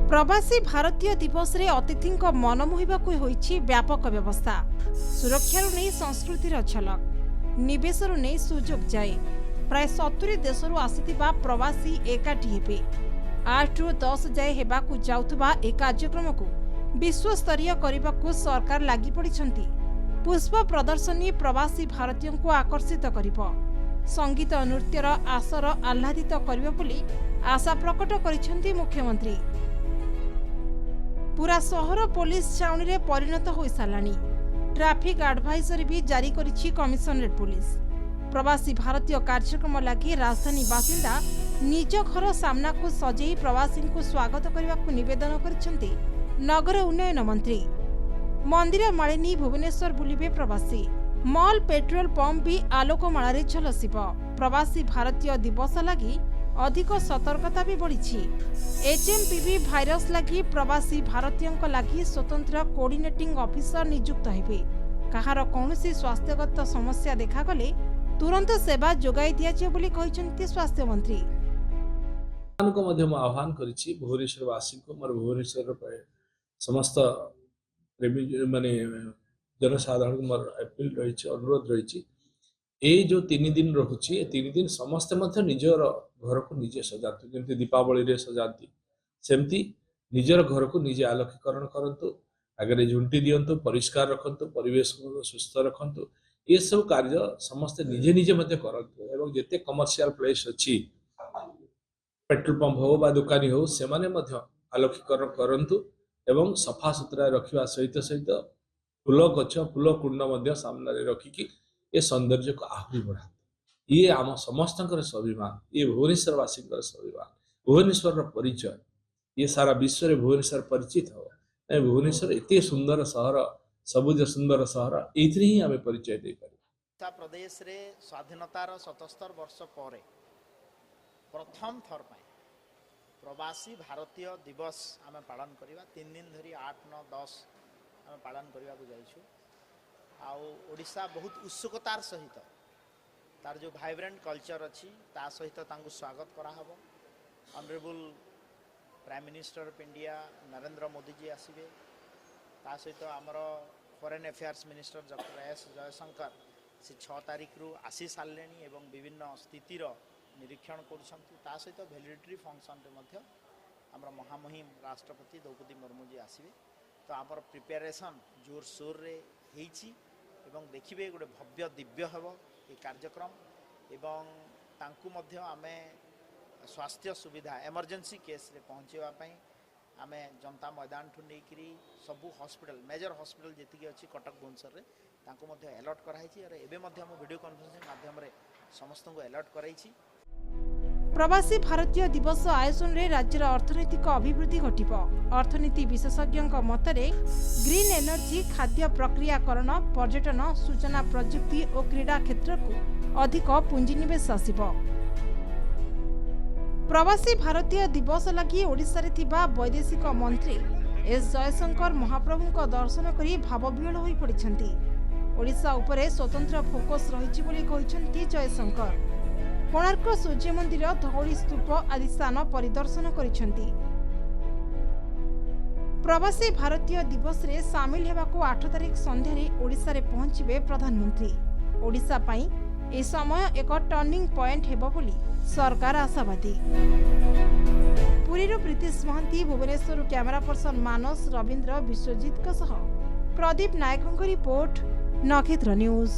प्रवासी भारतीय दिवस रे अतिथि मन मोहिबाकु होईछि व्यापक व्यवस्था। सुरक्षारु नै संस्कृतिर झलक, निवेशरु नै सुजोग जाए। प्राय 70 देशरु आसिथिबा प्रवासी एकाठी हेबे। 8 रु 10 जाए हेबाकु जाउथबा ए कार्यक्रमकु विश्वस्तरीय करबाकु सरकार लागि पड़िछंती। पुष्प प्रदर्शनी प्रवासी भारतीयंकु आकर्षित करिबो। संगीत नृत्यर आसर आह्लादित करिबो बोली आशा प्रकट करिछंती मुख्यमंत्री। पूरा सहर पुलिस छाउनी रे परिणत होई सालानी। ट्रैफिक एडवाइजरी भी जारी करिछि कमिशनरेट पुलिस। प्रवासी भारतीय कार्यक्रम लागि राजधानी बासिंदा निज घर सामना को सजेई प्रवासी को स्वागत करने को निवेदन करिसेंती नगर उन्नयन मंत्री। मंदिर मालिनी भुवनेश्वर बुलिबे प्रवासी। मॉल पेट्रोल पंप भी आलोकमाला रे झलसिब। प्रवासी भारतीय दिवस लागि अधिक सतर्कता भी बढ़ी। एचएमपीवी भाइरस लागि प्रवासी भारतीयों लागि स्वतंत्र कोऑर्डिनेटिंग ऑफिसर नियुक्त हेबे। कहार कौनसी स्वास्थ्यगत समस्या देखागले तुरंत सेवा जोगाई दियाजियो बोली कहिसेंती स्वास्थ्य मंत्री। आह्वान करिछि भुवनेश्वरवासी को मोर भुवनेश्वर समस्त माने जनसाधारण मोर अपील रही अनुरोध रही ए जो 3 दिन रहुछि 3 दिन समस्ते मध्य निजर घर को निजे सजातु। जमती दीपावली रे सजाती सेमती निजर घर को निजे आलोकीकरण करंतु। आगे झुंटी दियंतु, परिष्कार रखंतु, परिवेश को सुस्थ रखंतु। ये सब कार्य समस्ते निजे निजे मध्य करंतु। एवं जेते कमर्शियल प्लेस अछि पेट्रोल पंप हो बा दुकानी हो से माने मध्य आलोकीकरण करंतु एवं सफा सुतरा रखिबा सहित सहित फूल गछ फूल कुंड मध्य सामने रे रखिकी ये सौंदर्य को आहुरी बढ़ा। ये आम समस्त स्वाभिमान, ये भुवनेश्वरवासी स्वाभिमान, भुवनेश्वर परिचय। ये सारा विश्व रे भुवनेश्वर परिचित हो। भुवनेश्वर एते सुंदर सहर, सबुज सुंदर सहर, एथि ही आमे परिचय दे पारि। प्रदेश रे स्वाधीनतार 77 वर्ष पर प्रथम थर प्रवासी भारतीय दिवस आमे पालन करिबा। 3 दिन धरी 8, 9, 10 आमे पालन करिबा को जाइछु। ओडिशा बहुत उत्सुकतार सहित तार जो वाइब्रेंट कल्चर अच्छी ता सहित तांको स्वागत करा हबो। Honourable prime minister of India Narendra Modi ji आसीबे। ता सहित आमर foreign affairs minister doctor S Jaishankar से 6 तारिख रु आसी सालेनी एवं विभिन्न स्थितिर निरीक्षण करुछंती। ता सहित वैलिडिटी फंक्शन रे मध्य आमर महामहिम राष्ट्रपति द्रौपदी मुर्मू जी आसीबे। तो आमर प्रिपेरेशन जोर सोर रे हेछि एवं देखिबे गोटे भव्य दिव्य हेबो ये कार्यक्रम। एवं तांकु मध्य आमे स्वास्थ्य सुविधा इमरजेंसी केस रे पहुँचेवा पई आमे जनता मैदान ठु नेकरी सबु हॉस्पिटल मेजर हॉस्पिटल जेतिकी अछि कटक भुवनेश्वर रे तांकु मध्य अलर्ट कराइछि। और एबे मध्य हम वीडियो कॉन्फ्रेंसिंग माध्यम रे समस्त को अलर्ट कराइछि। प्रवासी भारतीय दिवस आयोजन रे राज्यर अर्थनैतिक अभिवृद्धि घटिबो। अर्थनीति विशेषज्ञों मतरे ग्रीन एनर्जी, खाद्य प्रक्रियाकरण, पर्यटन, सूचना प्रजुक्ति और क्रीड़ा क्षेत्र को अधिक पुंजीनिवेश आसिबो। प्रवासी भारतीय दिवस लगी ओडिशा रे थिबा वैदेशिक मंत्री एस जयशंकर महाप्रभु को दर्शन करी भावविहल होई पड़िछंती। ओडिशा उपरे स्वतंत्र फोकस रहिछि बोली कहिछंती जयशंकर। कोणार्क सूर्य मंदिर, धौली स्तूप आदि स्थान परिदर्शन करिसेंती। प्रवासी भारतीय दिवस रे सामिल हेबाकू 8 तारिख संध्यारे ओडिशा रे पहुंचबे प्रधानमंत्री। ओडिशा पई ए समय एक टर्निंग पॉइंट हेबो बोली सरकार आशावादी। पुरीरो प्रीतिश महांती, भुवनेश्वर कैमरा पर्सन मानस रविंद्र विश्वजीत सह प्रदीप नायकଙ୍କ रिपोर्ट, नक्षत्र न्यूज।